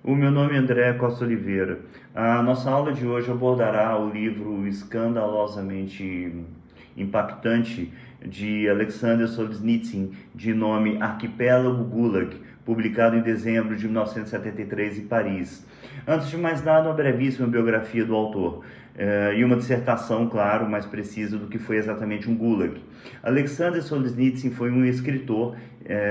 O meu nome é André Costa Oliveira. A nossa aula de hoje abordará o livro escandalosamente impactante de Alexander Solzhenitsyn, de nome Arquipélago Gulag, publicado em dezembro de 1973 em Paris. Antes de mais nada, uma brevíssima biografia do autor. E uma dissertação, claro, mais precisa do que foi exatamente um Gulag. Alexander Solzhenitsyn foi um escritor,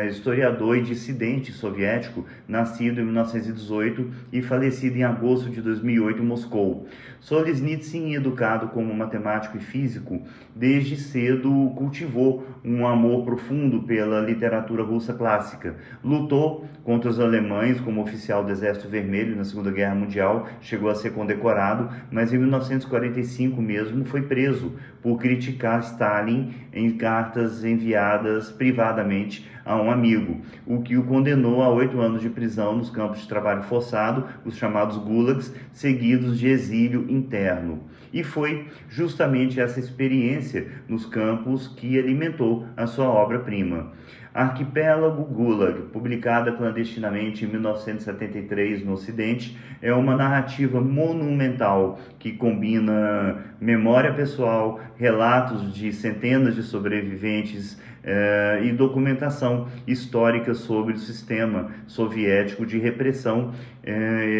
historiador e dissidente soviético, nascido em 1918 e falecido em agosto de 2008 em Moscou. Solzhenitsyn, educado como matemático e físico, desde cedo cultivou um amor profundo pela literatura russa clássica. Lutou contra os alemães como oficial do Exército Vermelho na Segunda Guerra Mundial, chegou a ser condecorado, mas em 1945 mesmo foi preso por criticar Stalin em cartas enviadas privadamente a um amigo, o que o condenou a 8 anos de prisão nos campos de trabalho forçado, os chamados gulags, seguidos de exílio interno. E foi justamente essa experiência nos campos que alimentou a sua obra-prima. Arquipélago Gulag, publicada clandestinamente em 1973 no Ocidente, é uma narrativa monumental que combina memória pessoal, relatos de centenas de sobreviventes e documentação histórica sobre o sistema soviético de repressão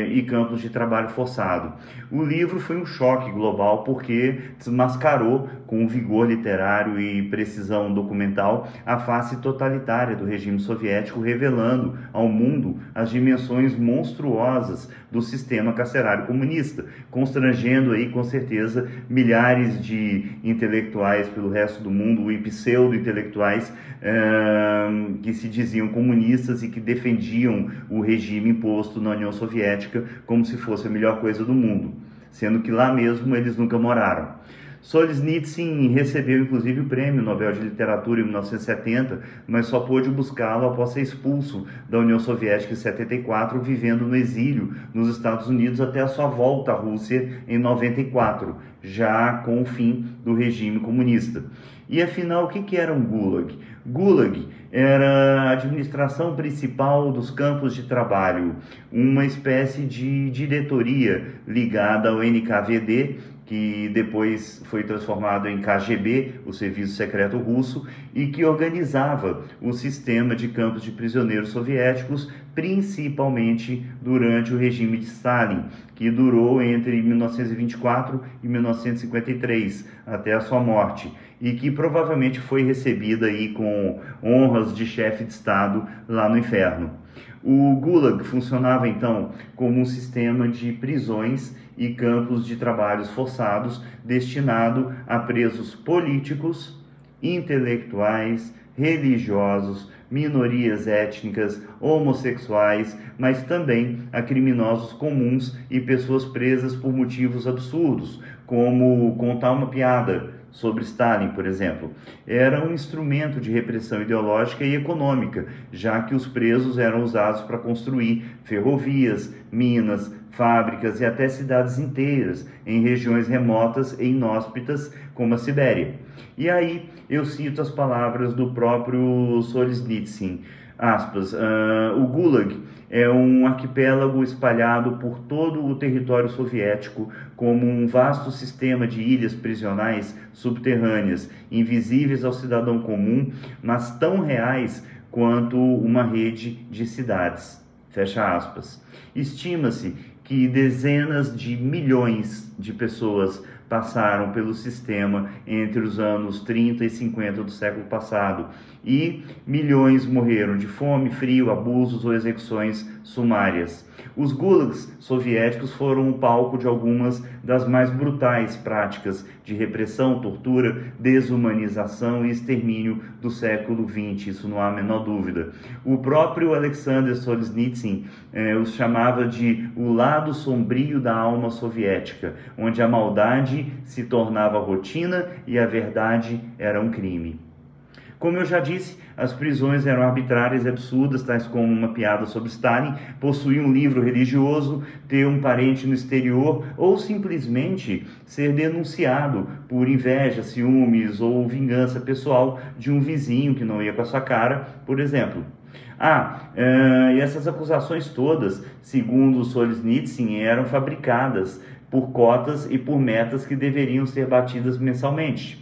e campos de trabalho forçado. O livro foi um choque global porque desmascarou com vigor literário e precisão documental a face totalitária do regime soviético, revelando ao mundo as dimensões monstruosas do sistema carcerário comunista, constrangendo aí com certeza milhares de intelectuais pelo resto do mundo e pseudo-intelectuais que se diziam comunistas e que defendiam o regime imposto na União Soviética como se fosse a melhor coisa do mundo, sendo que lá mesmo eles nunca moraram. Solzhenitsyn recebeu inclusive o Prêmio Nobel de Literatura em 1970, mas só pôde buscá-lo após ser expulso da União Soviética em 74, vivendo no exílio nos Estados Unidos até a sua volta à Rússia em 94, já com o fim do regime comunista. E afinal, o que era um Gulag? Gulag era a administração principal dos campos de trabalho, uma espécie de diretoria ligada ao NKVD, que depois foi transformado em KGB, o Serviço Secreto Russo, e que organizava o sistema de campos de prisioneiros soviéticos, principalmente durante o regime de Stalin, que durou entre 1924 e 1953, até a sua morte, e que provavelmente foi recebida aí com honras de chefe de Estado lá no inferno. O Gulag funcionava então como um sistema de prisões e campos de trabalhos forçados destinado a presos políticos, intelectuais, religiosos, minorias étnicas, homossexuais, mas também a criminosos comuns e pessoas presas por motivos absurdos, como contar uma piada sobre Stalin, por exemplo. Era um instrumento de repressão ideológica e econômica, já que os presos eram usados para construir ferrovias, minas, fábricas e até cidades inteiras em regiões remotas e inóspitas como a Sibéria. E aí eu cito as palavras do próprio Solzhenitsyn, aspas, o Gulag é um arquipélago espalhado por todo o território soviético como um vasto sistema de ilhas prisionais subterrâneas, invisíveis ao cidadão comum, mas tão reais quanto uma rede de cidades. Fecha aspas. Estima-se que dezenas de milhões de pessoas passaram pelo sistema entre os anos 30 e 50 do século passado e milhões morreram de fome, frio, abusos ou execuções sumárias. Os gulags soviéticos foram o palco de algumas das mais brutais práticas de repressão, tortura, desumanização e extermínio do século XX, isso não há a menor dúvida. O próprio Alexander Solzhenitsyn os chamava de o lado sombrio da alma soviética, onde a maldade se tornava rotina e a verdade era um crime. Como eu já disse, as prisões eram arbitrárias e absurdas, tais como uma piada sobre Stalin, possuir um livro religioso, ter um parente no exterior ou simplesmente ser denunciado por inveja, ciúmes ou vingança pessoal de um vizinho que não ia com a sua cara, por exemplo. E essas acusações todas, segundo Solzhenitsyn, eram fabricadas por cotas e por metas que deveriam ser batidas mensalmente.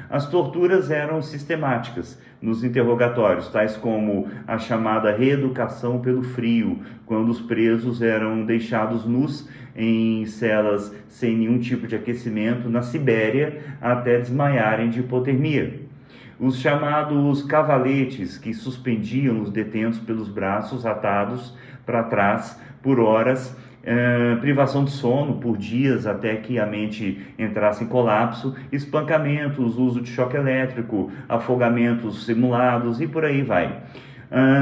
As torturas eram sistemáticas nos interrogatórios, tais como a chamada reeducação pelo frio, quando os presos eram deixados nus em celas sem nenhum tipo de aquecimento na Sibéria até desmaiarem de hipotermia. Os chamados cavaletes, que suspendiam os detentos pelos braços atados para trás por horas, privação de sono por dias até que a mente entrasse em colapso, espancamentos, uso de choque elétrico, afogamentos simulados e por aí vai.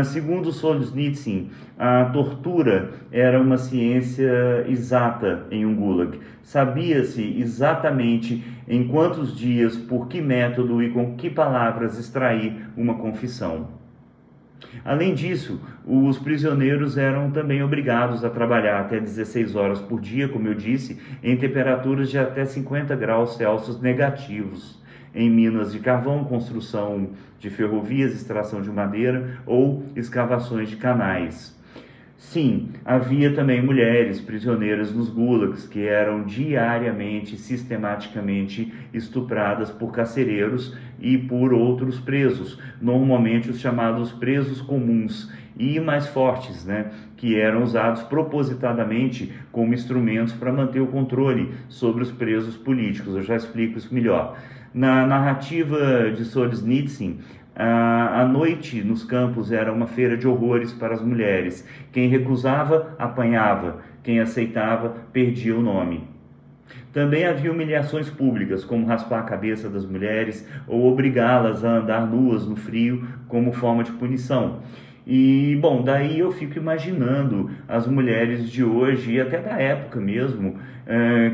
Segundo Solzhenitsyn, a tortura era uma ciência exata em um gulag. Sabia-se exatamente em quantos dias, por que método e com que palavras extrair uma confissão. Além disso, os prisioneiros eram também obrigados a trabalhar até 16 horas por dia, como eu disse, em temperaturas de até 50 graus Celsius negativos, em minas de carvão, construção de ferrovias, extração de madeira ou escavações de canais. Sim, havia também mulheres prisioneiras nos gulags que eram diariamente, sistematicamente estupradas por carcereiros e por outros presos, normalmente os chamados presos comuns e mais fortes, que eram usados propositadamente como instrumentos para manter o controle sobre os presos políticos. Eu já explico isso melhor. Na narrativa de Solzhenitsyn, a noite nos campos era uma feira de horrores para as mulheres. Quem recusava, apanhava. Quem aceitava, perdia o nome. Também havia humilhações públicas, como raspar a cabeça das mulheres ou obrigá-las a andar nuas no frio como forma de punição. E, bom, daí eu fico imaginando as mulheres de hoje e até da época mesmo,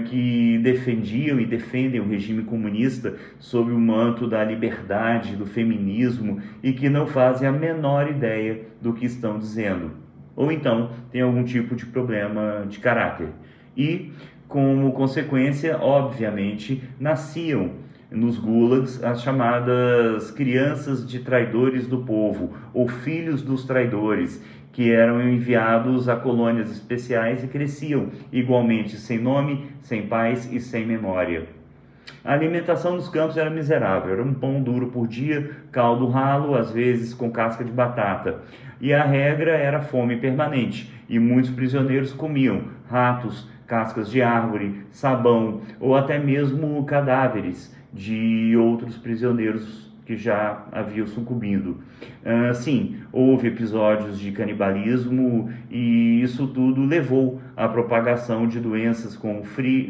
que defendiam e defendem o regime comunista sob o manto da liberdade, do feminismo e que não fazem a menor ideia do que estão dizendo. Ou então tem algum tipo de problema de caráter. E, como consequência, obviamente, nasciam nos gulags as chamadas crianças de traidores do povo, ou filhos dos traidores, que eram enviados a colônias especiais e cresciam igualmente sem nome, sem pais e sem memória. A alimentação nos campos era miserável, era um pão duro por dia, caldo ralo, às vezes com casca de batata. E a regra era fome permanente, e muitos prisioneiros comiam ratos, cascas de árvore, sabão ou até mesmo cadáveres de outros prisioneiros que já haviam sucumbido. Sim, houve episódios de canibalismo e isso tudo levou à propagação de doenças como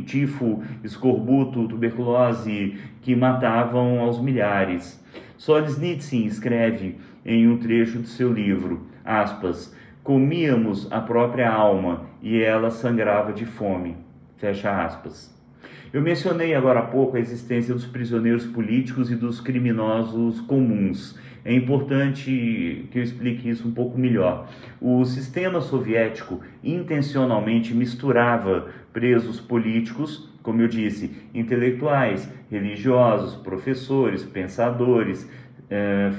tifo, escorbuto, tuberculose, que matavam aos milhares. Solzhenitsyn escreve em um trecho de seu livro, aspas, comíamos a própria alma e ela sangrava de fome, fecha aspas. Eu mencionei agora há pouco a existência dos prisioneiros políticos e dos criminosos comuns. É importante que eu explique isso um pouco melhor. O sistema soviético intencionalmente misturava presos políticos, como eu disse, intelectuais, religiosos, professores, pensadores,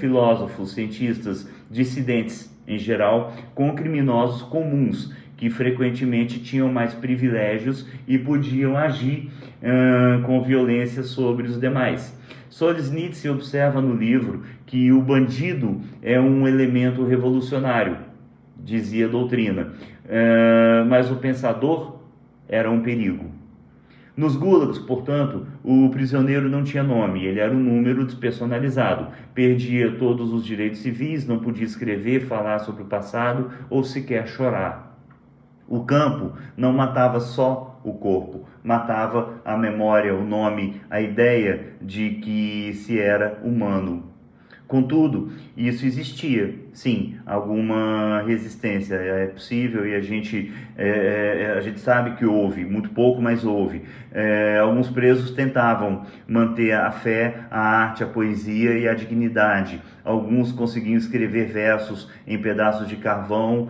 filósofos, cientistas, dissidentes em geral, com criminosos comuns, que frequentemente tinham mais privilégios e podiam agir com violência sobre os demais. Solzhenitsyn observa no livro que o bandido é um elemento revolucionário, dizia a doutrina, mas o pensador era um perigo. Nos gulags, portanto, o prisioneiro não tinha nome, ele era um número despersonalizado, perdia todos os direitos civis, não podia escrever, falar sobre o passado ou sequer chorar. O campo não matava só o corpo, matava a memória, o nome, a ideia de que se era humano. Contudo, isso existia, sim, alguma resistência é possível, e a gente sabe que houve, muito pouco, mas houve. Alguns presos tentavam manter a fé, a arte, a poesia e a dignidade. Alguns conseguiam escrever versos em pedaços de carvão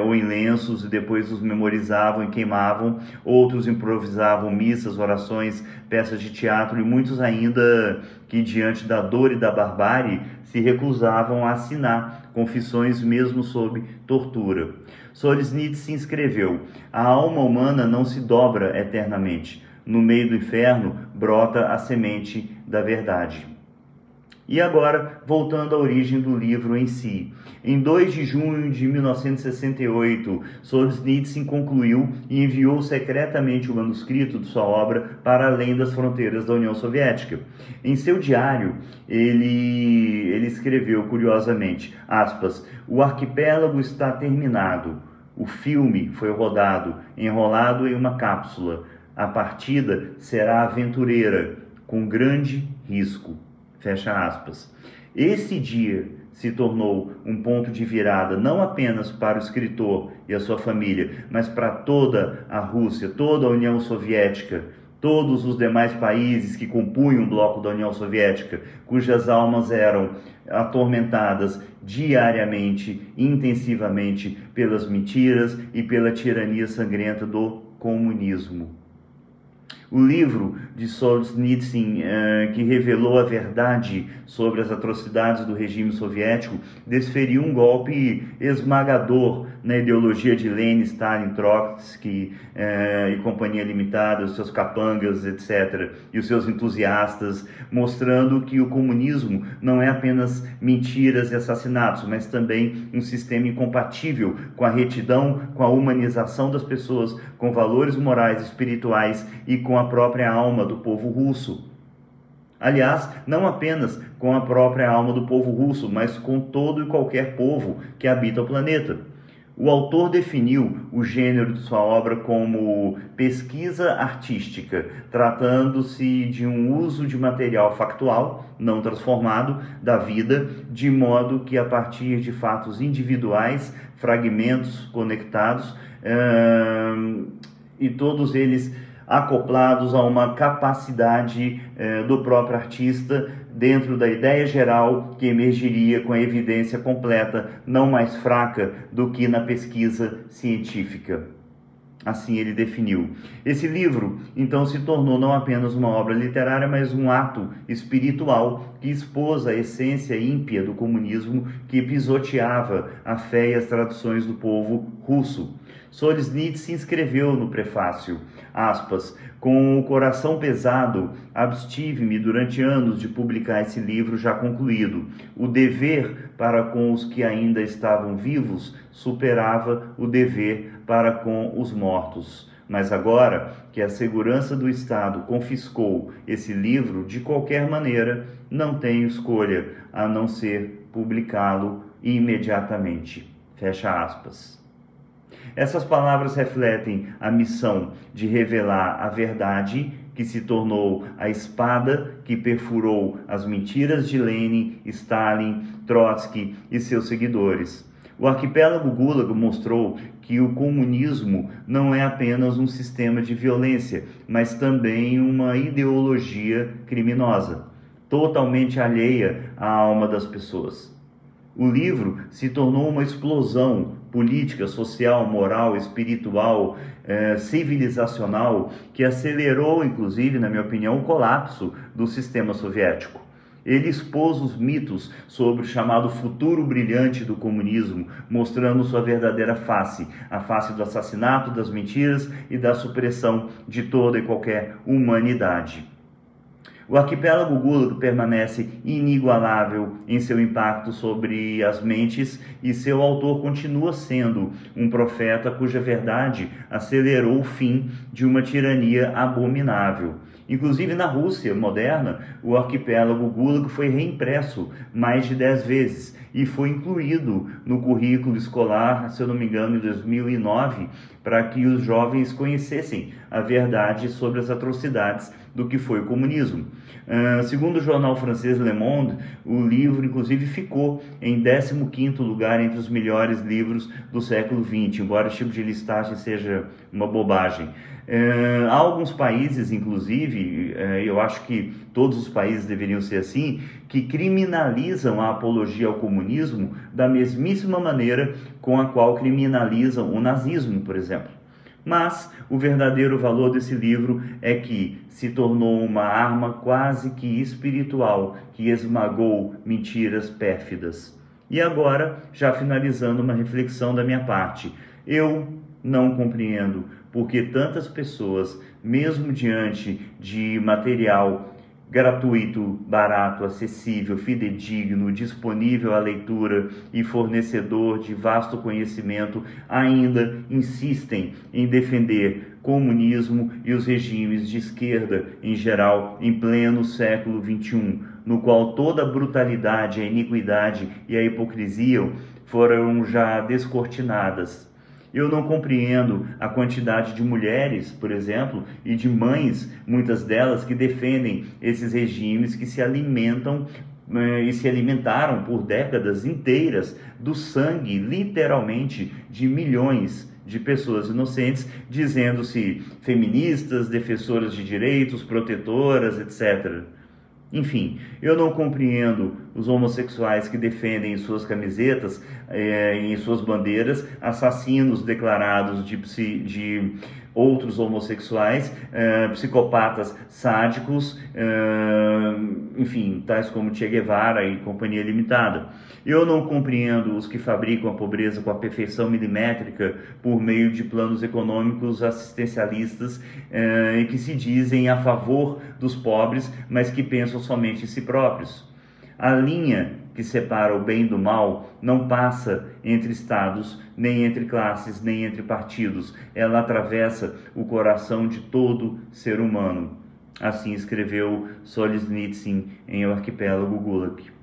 ou em lenços e depois os memorizavam e queimavam. Outros improvisavam missas, orações, peças de teatro, e muitos ainda que, diante da dor e da barbárie, se recusavam a assinar confissões mesmo sob tortura. Solzhenitsyn escreveu: a alma humana não se dobra eternamente. No meio do inferno brota a semente da verdade. E agora, voltando à origem do livro em si. Em 2 de junho de 1968, Solzhenitsyn concluiu e enviou secretamente o manuscrito de sua obra para além das fronteiras da União Soviética. Em seu diário, ele escreveu, curiosamente, aspas, o arquipélago está terminado, o filme foi rodado, enrolado em uma cápsula. A partida será aventureira, com grande risco. Fecha aspas. Esse dia se tornou um ponto de virada não apenas para o escritor e a sua família, mas para toda a Rússia, toda a União Soviética, todos os demais países que compunham o bloco da União Soviética, cujas almas eram atormentadas diariamente, intensivamente, pelas mentiras e pela tirania sangrenta do comunismo. O livro de Solzhenitsyn, que revelou a verdade sobre as atrocidades do regime soviético, desferiu um golpe esmagador na ideologia de Lenin, Stalin, Trotsky e Companhia Limitada, os seus capangas, etc., e os seus entusiastas, mostrando que o comunismo não é apenas mentiras e assassinatos, mas também um sistema incompatível com a retidão, com a humanização das pessoas, com valores morais e espirituais e com a própria alma do povo russo. Aliás, não apenas com a própria alma do povo russo, mas com todo e qualquer povo que habita o planeta. O autor definiu o gênero de sua obra como pesquisa artística, tratando-se de um uso de material factual, não transformado, da vida, de modo que a partir de fatos individuais, fragmentos conectados, e todos eles acoplados a uma capacidade do próprio artista dentro da ideia geral que emergiria com a evidência completa, não mais fraca do que na pesquisa científica. Assim ele definiu. Esse livro, então, se tornou não apenas uma obra literária, mas um ato espiritual que expôs a essência ímpia do comunismo que pisoteava a fé e as tradições do povo russo. Solzhenitsyn escreveu no prefácio, aspas, com o coração pesado, abstive-me durante anos de publicar esse livro já concluído. O dever para com os que ainda estavam vivos superava o dever para com os mortos. Mas agora que a segurança do Estado confiscou esse livro, de qualquer maneira, não tenho escolha a não ser publicá-lo imediatamente. Fecha aspas. Essas palavras refletem a missão de revelar a verdade que se tornou a espada que perfurou as mentiras de Lenin, Stalin, Trotsky e seus seguidores. O arquipélago Gulag mostrou que o comunismo não é apenas um sistema de violência, mas também uma ideologia criminosa, totalmente alheia à alma das pessoas. O livro se tornou uma explosão política, social, moral, espiritual, civilizacional, que acelerou, inclusive, na minha opinião, o colapso do sistema soviético. Ele expôs os mitos sobre o chamado futuro brilhante do comunismo, mostrando sua verdadeira face, a face do assassinato, das mentiras e da supressão de toda e qualquer humanidade. O arquipélago Gulag permanece inigualável em seu impacto sobre as mentes e seu autor continua sendo um profeta cuja verdade acelerou o fim de uma tirania abominável. Inclusive na Rússia moderna, o arquipélago Gulag foi reimpresso mais de 10 vezes e foi incluído no currículo escolar, se eu não me engano, em 2009, para que os jovens conhecessem a verdade sobre as atrocidades do que foi o comunismo. Segundo o jornal francês Le Monde, o livro inclusive ficou em 15º lugar entre os melhores livros do século XX, embora esse tipo de listagem seja uma bobagem. Há alguns países, inclusive, eu acho que todos os países deveriam ser assim, que criminalizam a apologia ao comunismo da mesmíssima maneira com a qual criminalizam o nazismo, por exemplo. Mas o verdadeiro valor desse livro é que se tornou uma arma quase que espiritual que esmagou mentiras pérfidas. E agora, já finalizando uma reflexão da minha parte, eu não compreendo porque tantas pessoas, mesmo diante de material gratuito, barato, acessível, fidedigno, disponível à leitura e fornecedor de vasto conhecimento, ainda insistem em defender comunismo e os regimes de esquerda em geral em pleno século XXI, no qual toda a brutalidade, a iniquidade e a hipocrisia foram já descortinadas. Eu não compreendo a quantidade de mulheres, por exemplo, e de mães, muitas delas, que defendem esses regimes que se alimentam e se alimentaram por décadas inteiras do sangue, literalmente, de milhões de pessoas inocentes, dizendo-se feministas, defensoras de direitos, protetoras, etc. Enfim, eu não compreendo os homossexuais que defendem em suas camisetas, em suas bandeiras, assassinos declarados de outros homossexuais, psicopatas sádicos, enfim, tais como Che Guevara e Companhia Limitada. Eu não compreendo os que fabricam a pobreza com a perfeição milimétrica por meio de planos econômicos assistencialistas e que se dizem a favor dos pobres, mas que pensam somente em si próprios. A linha que separa o bem do mal não passa entre estados, nem entre classes, nem entre partidos. Ela atravessa o coração de todo ser humano. Assim escreveu Solzhenitsyn em O Arquipélago Gulag.